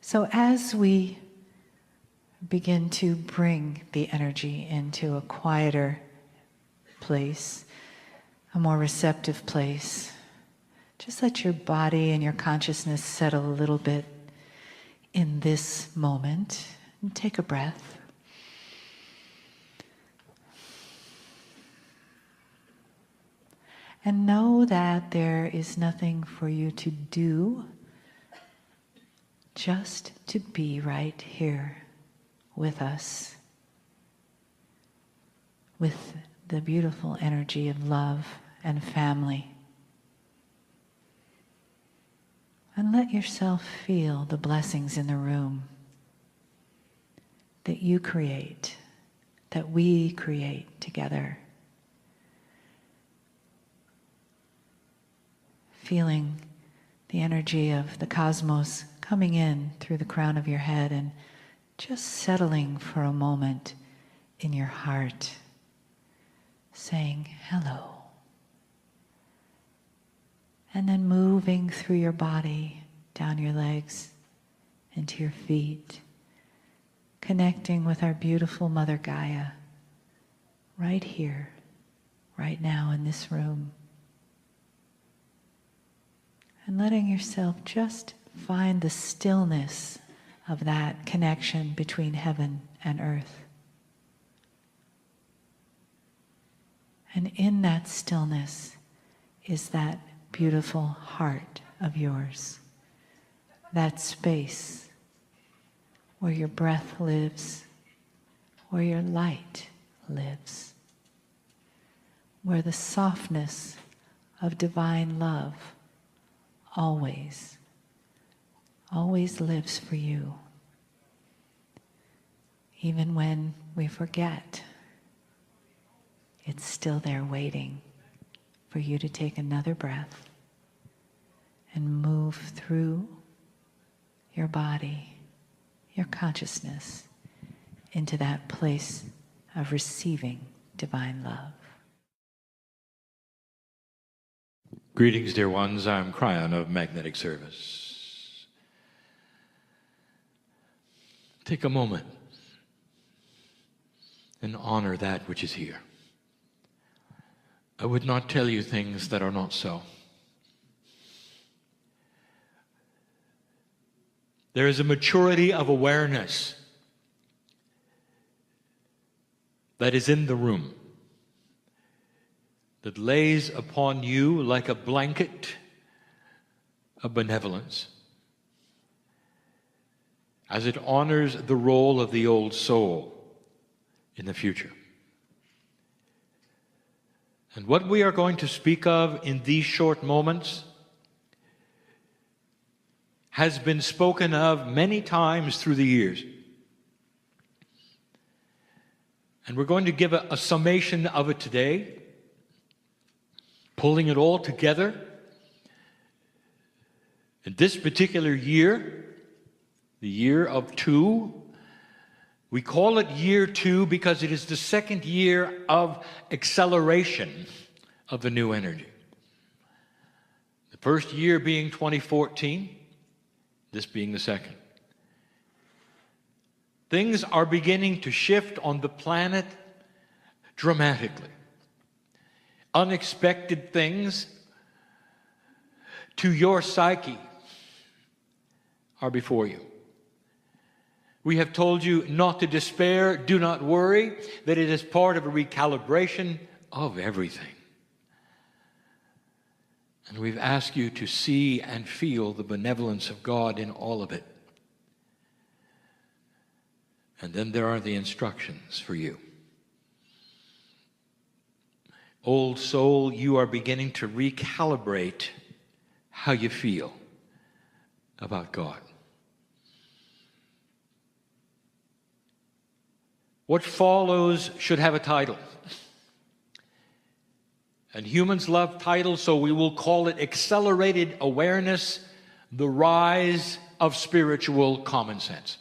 So as we begin to bring the energy into a quieter place, a more receptive place, just let your body and your consciousness settle a little bit in this moment. And take a breath. And know that there is nothing for you to do, just to be right here with us, with the beautiful energy of love and family. And let yourself feel the blessings in the room that you create, that we create together. Feeling the energy of the cosmos coming in through the crown of your head and just settling for a moment in your heart, saying hello. And then moving through your body, down your legs, into your feet, connecting with our beautiful Mother Gaia, right here, right now in this room. And letting yourself just find the stillness of that connection between heaven and earth. And in that stillness is that beautiful heart of yours, that space where your breath lives, where your light lives, where the softness of divine love always lives for you. Even when we forget, it's still there waiting for you to take another breath and move through your body, your consciousness, into that place of receiving divine love. Greetings, dear ones. I'm Kryon of Magnetic Service. Take a moment and honor that which is here. I would not tell you things that are not so. There is a maturity of awareness that is in the room, that lays upon you like a blanket of benevolence, as it honors the role of the old soul in the future. And what we are going to speak of in these short moments has been spoken of many times through the years. And we're going to give a summation of it today, pulling it all together. In this particular year, the year of 2, we call it year 2 because it is the second year of acceleration of the new energy. The first year being 2014, this being the second. Things are beginning to shift on the planet dramatically. Unexpected things to your psyche are before you. We have told you not to despair, do not worry, that it is part of a recalibration of everything. And we've asked you to see and feel the benevolence of God in all of it. And then there are the instructions for you. Old soul, you are beginning to recalibrate how you feel about God. What follows should have a title. And humans love titles, so we will call it Accelerated Awareness, the Rise of Spiritual Common Sense.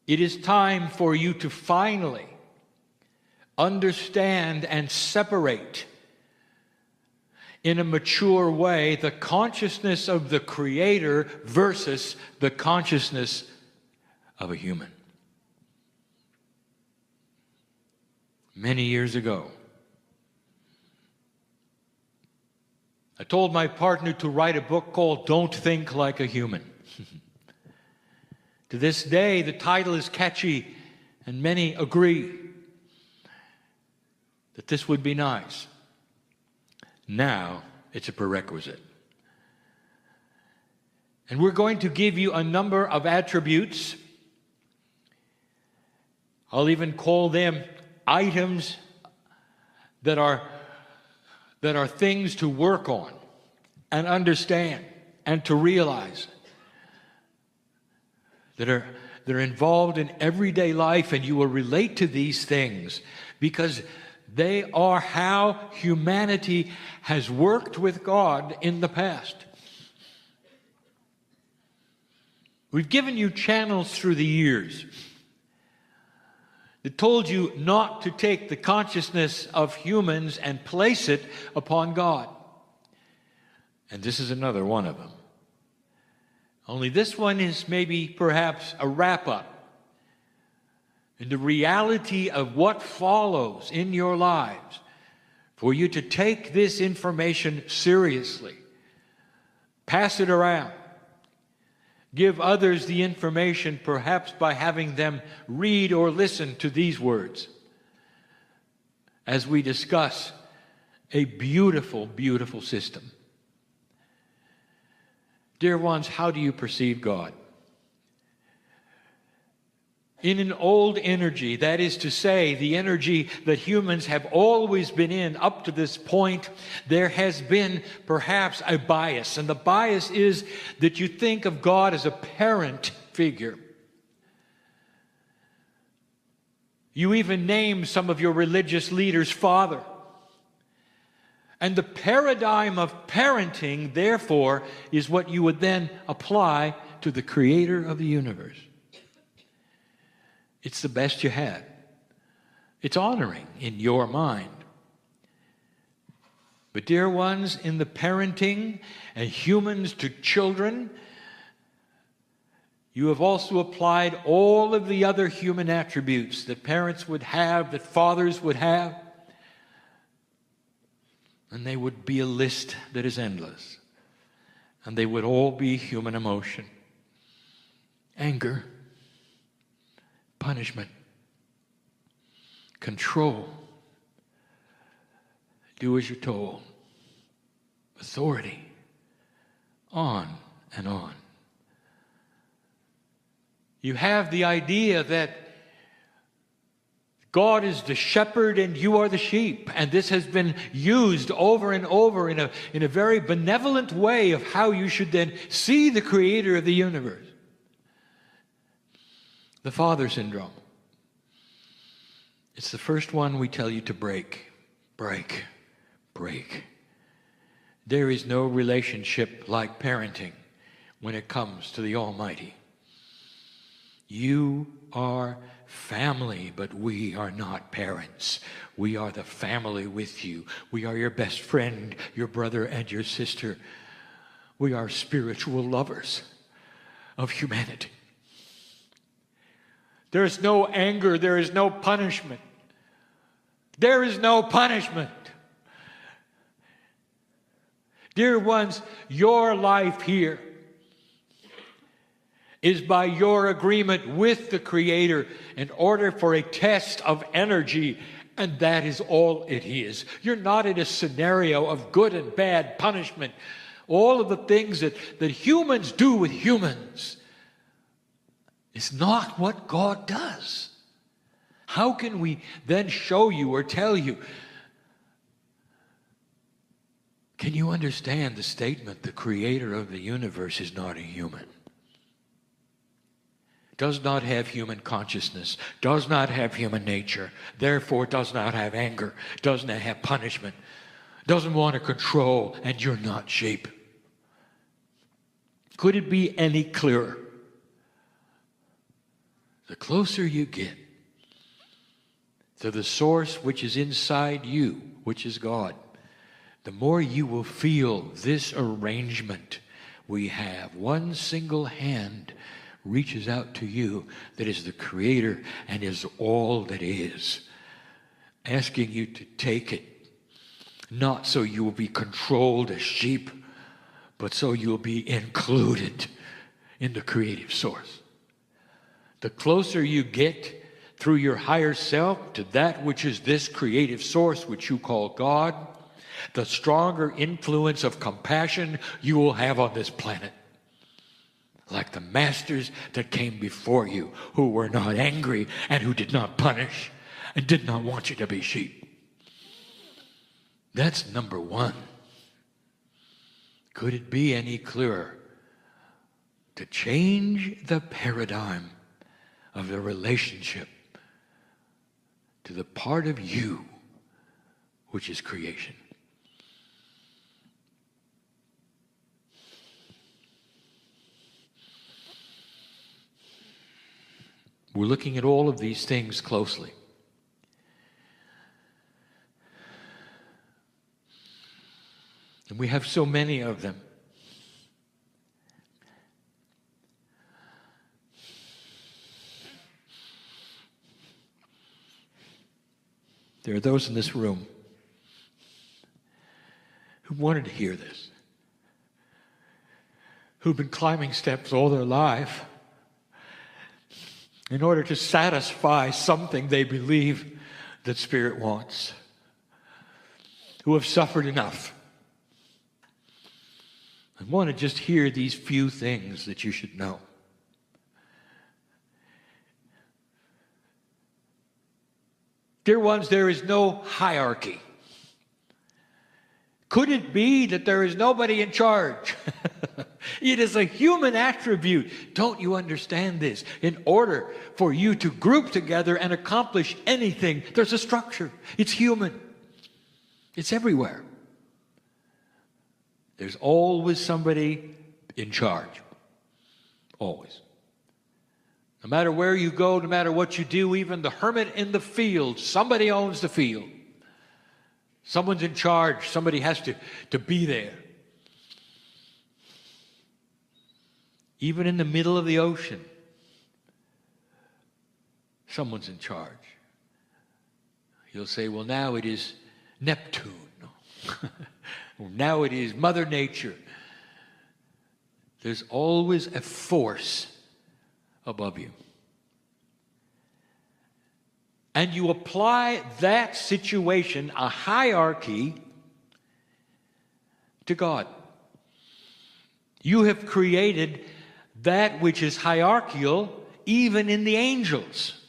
It is time for you to finally understand and separate in a mature way the consciousness of the Creator versus the consciousness of a human. Many years ago, I told my partner to write a book called Don't Think Like a Human. To this day, the title is catchy, and many agree that this would be nice. Now, it's a prerequisite. And we're going to give you a number of attributes. I'll even call them items that are things to work on and understand and to realize that are involved in everyday life, and you will relate to these things because they are how humanity has worked with God in the past. We've given you channels through the years that told you not to take the consciousness of humans and place it upon God. And this is another one of them. Only this one is maybe perhaps a wrap-up in the reality of what follows in your lives for you to take this information seriously, pass it around, give others the information perhaps by having them read or listen to these words as we discuss a beautiful, beautiful system. Dear ones, how do you perceive God? In an old energy, that is to say, the energy that humans have always been in up to this point, there has been perhaps a bias. And the bias is that you think of God as a parent figure. You even name some of your religious leaders Father. And the paradigm of parenting, therefore, is what you would then apply to the Creator of the universe. It's the best you had. It's honoring in your mind. But dear ones, in the parenting and humans to children, you have also applied all of the other human attributes that parents would have, that fathers would have. And they would be a list that is endless. And they would all be human emotion. Anger, punishment, control, do as you're told, authority, on and on. You have the idea that God is the shepherd and you are the sheep. And this has been used over and over in a very benevolent way of how you should then see the Creator of the universe. The father syndrome. It's the first one we tell you to break. Break. Break. There is no relationship like parenting when it comes to the Almighty. You are family, but we are not parents. We are the family with you. We are your best friend, your brother and your sister. We are spiritual lovers of humanity. There is no anger. There is no punishment. There is no punishment. Dear ones, your life here is by your agreement with the Creator in order for a test of energy, and that is all it is. You're not in a scenario of good and bad punishment. All of the things that humans do with humans is not what God does. How can we then show you or tell you? Can you understand the statement, the Creator of the universe is not a human? Does not have human consciousness, does not have human nature, therefore does not have anger, does not have punishment, doesn't want to control, and you're not sheep. Could it be any clearer? The closer you get to the source which is inside you, which is God, the more you will feel this arrangement we have. One single hand reaches out to you that is the Creator and is all that is, asking you to take it, not so you will be controlled as sheep, but so you'll be included in the creative source. The closer you get through your higher self to that which is this creative source, which you call God, the stronger influence of compassion you will have on this planet. Like the masters that came before you, who were not angry and who did not punish and did not want you to be sheep. That's number one. Could it be any clearer? To change the paradigm of the relationship to the part of you which is creation. We're looking at all of these things closely. And we have so many of them. There are those in this room who wanted to hear this, who've been climbing steps all their life in order to satisfy something they believe that Spirit wants, who have suffered enough. I want to just hear these few things that you should know. Dear ones, there is no hierarchy. Could it be that there is nobody in charge? It is a human attribute. Don't you understand this? In order for you to group together and accomplish anything, there's a structure. It's human. It's everywhere. There's always somebody in charge. Always. No matter where you go, no matter what you do, even the hermit in the field, somebody owns the field. Someone's in charge. Somebody has to be there. Even in the middle of the ocean, someone's in charge. You'll say, well, now it is Neptune. Now it is Mother Nature. There's always a force above you. And you apply that situation, a hierarchy, to God. You have created that which is hierarchical even in the angels.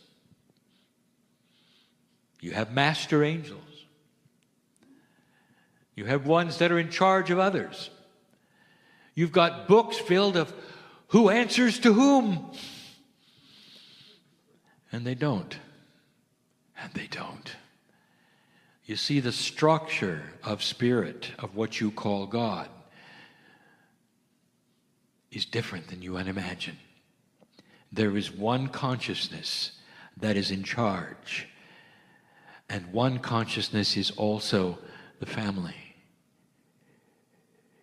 You have master angels. You have ones that are in charge of others. You've got books filled of who answers to whom. And they don't. And they don't. You see, the structure of spirit, of what you call God, is different than you can imagine. There is one consciousness that is in charge. And one consciousness is also the family.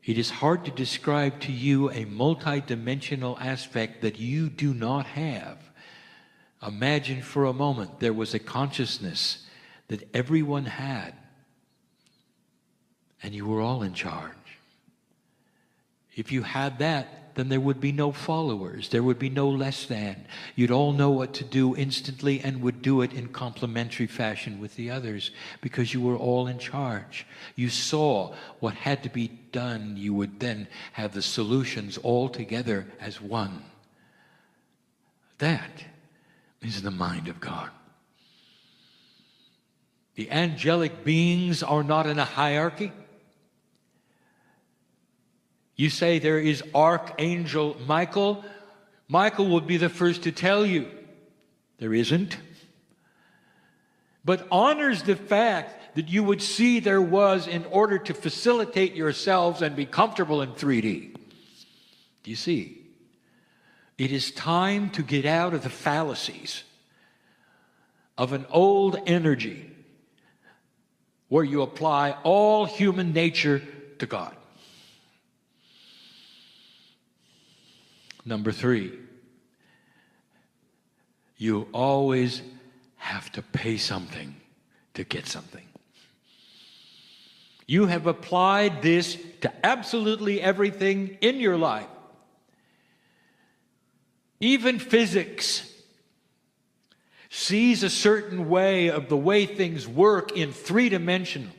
It is hard to describe to you a multidimensional aspect that you do not have. Imagine for a moment there was a consciousness that everyone had, and you were all in charge. If you had that, then there would be no followers. There would be no less than. You'd all know what to do instantly and would do it in complementary fashion with the others because you were all in charge. You saw what had to be done. You would then have the solutions all together as one. That is the mind of God. The angelic beings are not in a hierarchy. You say there is Archangel Michael. Michael would be the first to tell you there isn't. But honors the fact that you would see there was in order to facilitate yourselves and be comfortable in 3D. Do you see? It is time to get out of the fallacies of an old energy where you apply all human nature to God. Number 3, you always have to pay something to get something. You have applied this to absolutely everything in your life. Even physics sees a certain way of the way things work in 3-dimensional,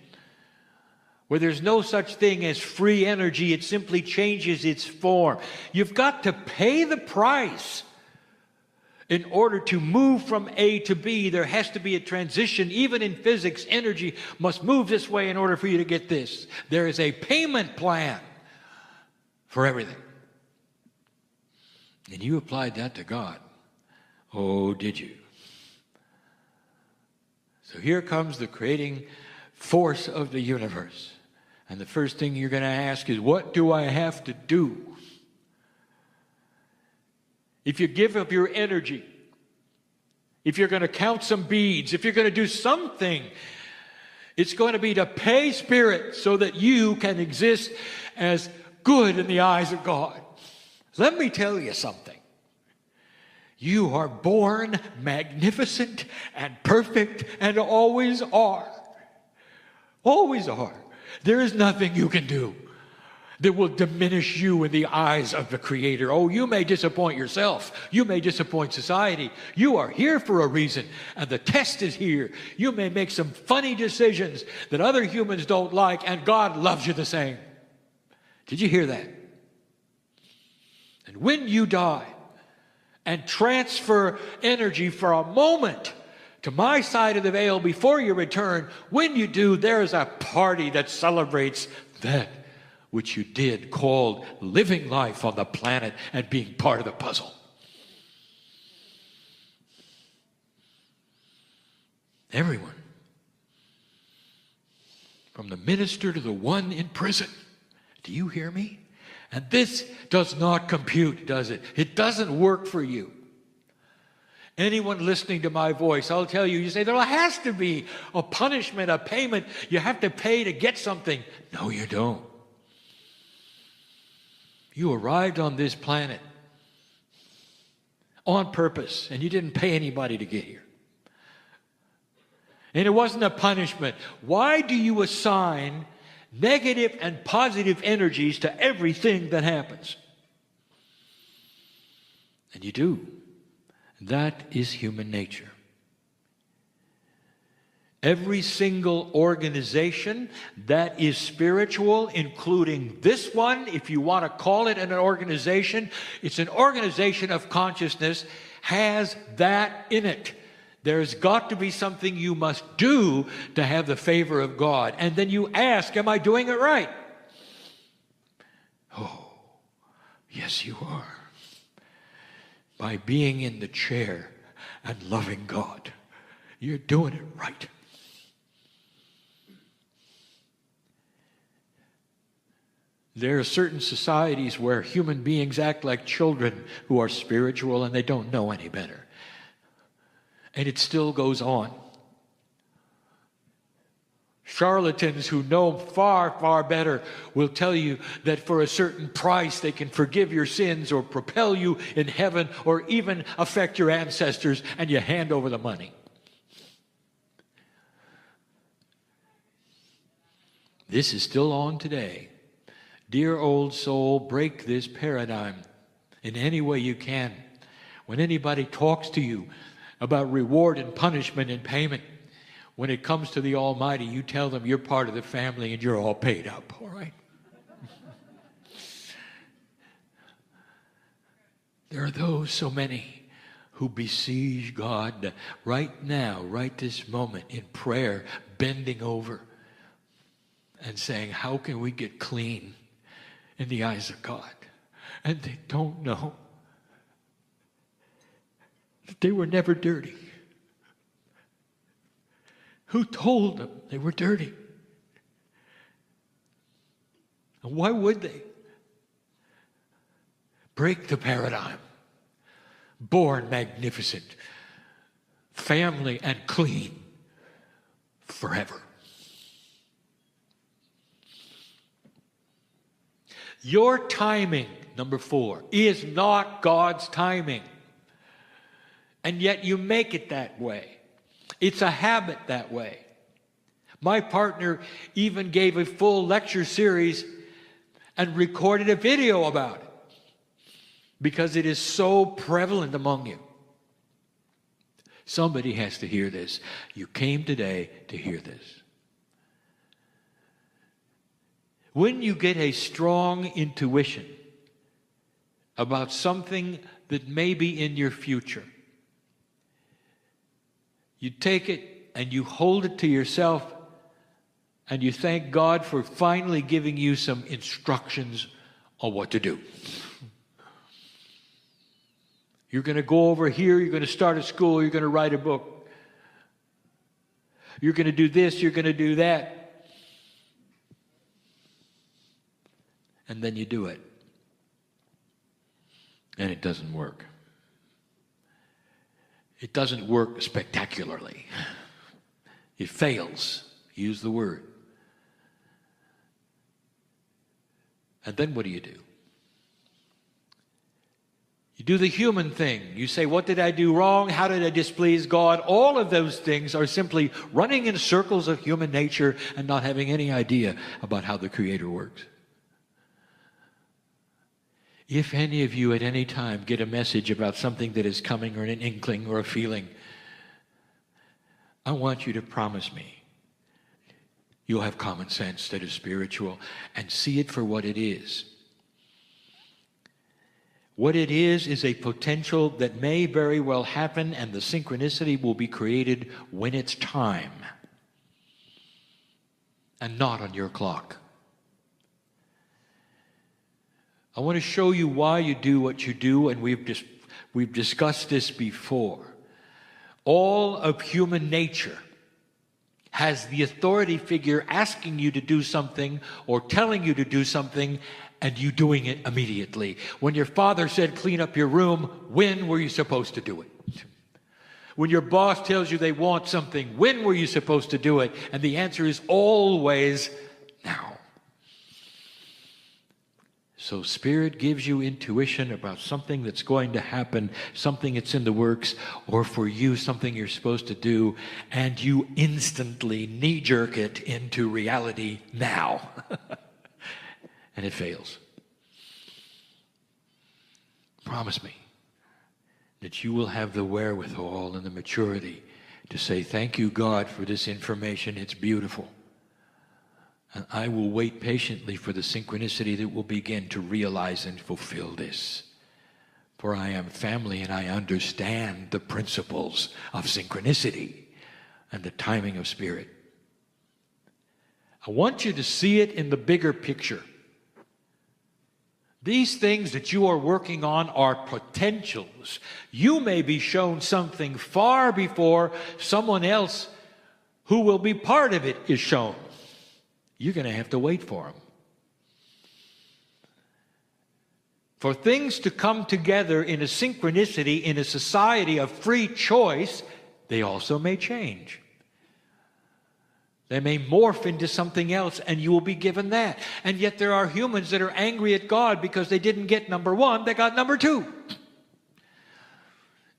where there's no such thing as free energy. It simply changes its form. You've got to pay the price. In order to move from A to B, there has to be a transition. Even in physics, energy must move this way in order for you to get this. There is a payment plan for everything. And you applied that to God. Oh, did you? So here comes the creating force of the universe. And the first thing you're going to ask is, what do I have to do? If you give up your energy, if you're going to count some beads, if you're going to do something, it's going to be to pay Spirit so that you can exist as good in the eyes of God. Let me tell you something. You are born magnificent and perfect and always are. Always are. There is nothing you can do that will diminish you in the eyes of the Creator. Oh, you may disappoint yourself. You may disappoint society. You are here for a reason, and the test is here. You may make some funny decisions that other humans don't like, and God loves you the same. Did you hear that? And when you die and transfer energy for a moment to my side of the veil before you return, when you do, there is a party that celebrates that which you did, called living life on the planet and being part of the puzzle. Everyone, from the minister to the one in prison. Do you hear me? And this does not compute, does it? It doesn't work for you. Anyone listening to my voice, I'll tell you, you say, there has to be a punishment, a payment. You have to pay to get something. No, you don't. You arrived on this planet on purpose, and you didn't pay anybody to get here. And it wasn't a punishment. Why do you assign negative and positive energies to everything that happens? And you do. That is human nature. Every single organization that is spiritual, including this one, if you want to call it an organization, it's an organization of consciousness, has that in it. There's got to be something you must do to have the favor of God. And then you ask, am I doing it right? Oh, yes, you are. By being in the chair and loving God, you're doing it right. There are certain societies where human beings act like children who are spiritual and they don't know any better. And it still goes on. Charlatans who know far, far better will tell you that for a certain price they can forgive your sins or propel you in heaven or even affect your ancestors, and you hand over the money. This is still on today. Dear old soul, break this paradigm in any way you can. When anybody talks to you about reward and punishment and payment, when it comes to the Almighty, you tell them you're part of the family and you're all paid up, all right? There are those, so many, who besiege God right now, right this moment, in prayer, bending over and saying, how can we get clean in the eyes of God? And they don't know that they were never dirty. Who told them they were dirty? And why would they? Break the paradigm. Born magnificent, family and clean forever. Your timing, number 4, is not God's timing. And yet you make it that way. It's a habit that way. My partner even gave a full lecture series and recorded a video about it because it is so prevalent among you. Somebody has to hear this. You came today to hear this. When you get a strong intuition about something that may be in your future, you take it and you hold it to yourself and you thank God for finally giving you some instructions on what to do. You're going to go over here, you're going to start a school, you're going to write a book. You're going to do this, you're going to do that. And then you do it. And it doesn't work. It doesn't work spectacularly. It fails. Use the word. And then what do? You do the human thing. You say, what did I do wrong? How did I displease God? All of those things are simply running in circles of human nature and not having any idea about how the Creator works. If any of you at any time get a message about something that is coming or an inkling or a feeling, I want you to promise me you'll have common sense that is spiritual and see it for what it is. What it is a potential that may very well happen, and the synchronicity will be created when it's time and not on your clock. I want to show you why you do what you do, and we've discussed this before. All of human nature has the authority figure asking you to do something or telling you to do something, and you doing it immediately. When your father said, clean up your room, when were you supposed to do it? When your boss tells you they want something, when were you supposed to do it? And the answer is always now. So Spirit gives you intuition about something that's going to happen, something that's in the works, or for you, something you're supposed to do, and you instantly knee-jerk it into reality now. And it fails. Promise me that you will have the wherewithal and the maturity to say, thank you, God, for this information. It's beautiful. And I will wait patiently for the synchronicity that will begin to realize and fulfill this. For I am family and I understand the principles of synchronicity and the timing of Spirit. I want you to see it in the bigger picture. These things that you are working on are potentials. You may be shown something far before someone else who will be part of it is shown. You're going to have to wait for them. For things to come together in a synchronicity, in a society of free choice, they also may change. They may morph into something else, and you will be given that. And yet there are humans that are angry at God because they didn't get number 1, they got number 2.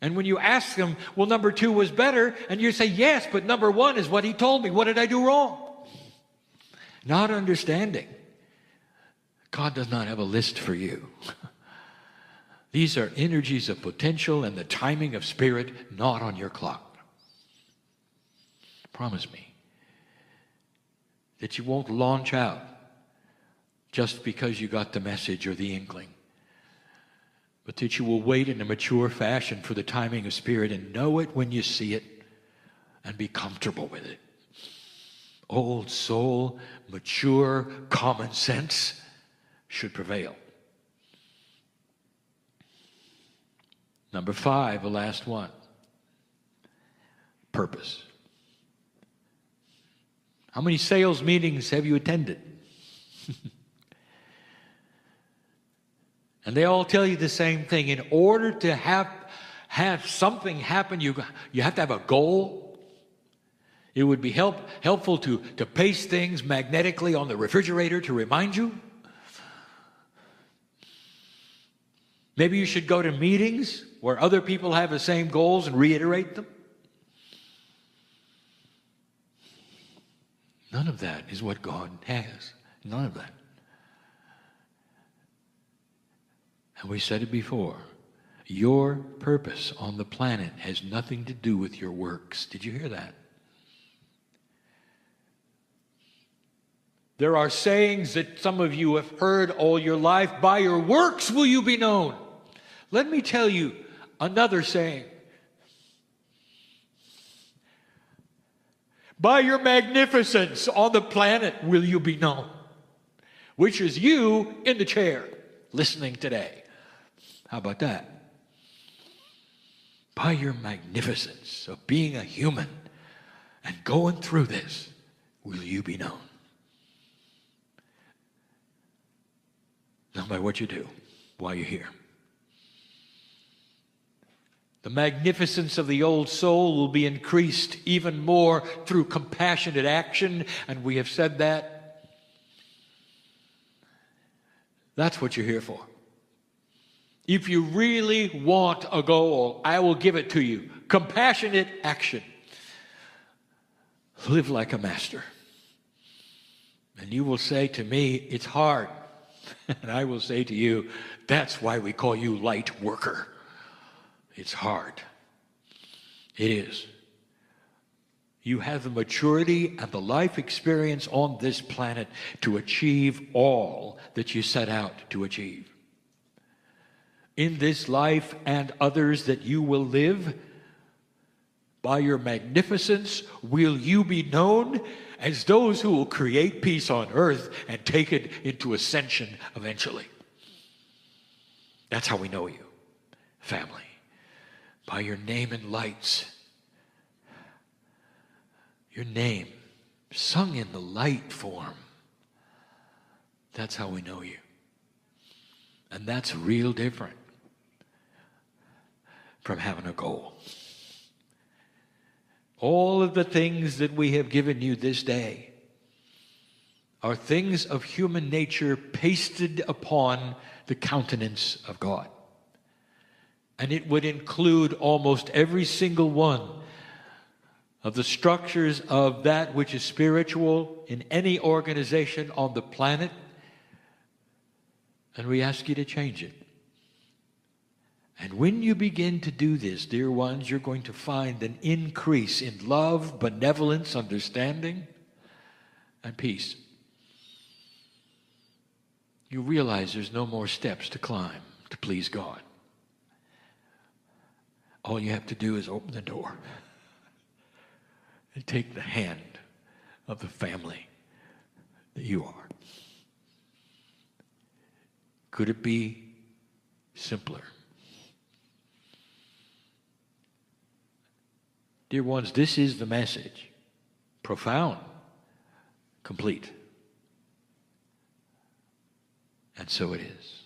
And when you ask them, well, number 2 was better, and you say, yes, but number 1 is what he told me. What did I do wrong? Not understanding. God does not have a list for you. These are energies of potential and the timing of Spirit, not on your clock. Promise me that you won't launch out just because you got the message or the inkling, but that you will wait in a mature fashion for the timing of Spirit and know it when you see it and be comfortable with it. Old soul, mature common sense should prevail. Number 5, the last one. Purpose. How many sales meetings have you attended? And they all tell you the same thing. In order to have something happen, you have to have a goal. It would be helpful to paste things magnetically on the refrigerator to remind you. Maybe you should go to meetings where other people have the same goals and reiterate them. None of that is what God has. None of that. And we said it before. Your purpose on the planet has nothing to do with your works. Did you hear that? There are sayings that some of you have heard all your life. By your works will you be known. Let me tell you another saying. By your magnificence on the planet will you be known. Which is you in the chair listening today. How about that? By your magnificence of being a human and going through this will you be known. Not by what you do while you're here. The magnificence of the old soul will be increased even more through compassionate action, and we have said that. That's what you're here for. If you really want a goal, I will give it to you. Compassionate action. Live like a master. And you will say to me, it's hard. And I will say to you, that's why we call you light worker. It's hard. It is. You have the maturity and the life experience on this planet to achieve all that you set out to achieve. In this life and others that you will live, by your magnificence will you be known as those who will create peace on earth and take it into ascension eventually. That's how we know you, family. By your name in lights. Your name sung in the light form. That's how we know you. And that's real different from having a goal. All of the things that we have given you this day are things of human nature pasted upon the countenance of God. And it would include almost every single one of the structures of that which is spiritual in any organization on the planet. And we ask you to change it. And when you begin to do this, dear ones, you're going to find an increase in love, benevolence, understanding, and peace. You realize there's no more steps to climb to please God. All you have to do is open the door and take the hand of the family that you are. Could it be simpler? Dear ones, this is the message. Profound, complete. And so it is.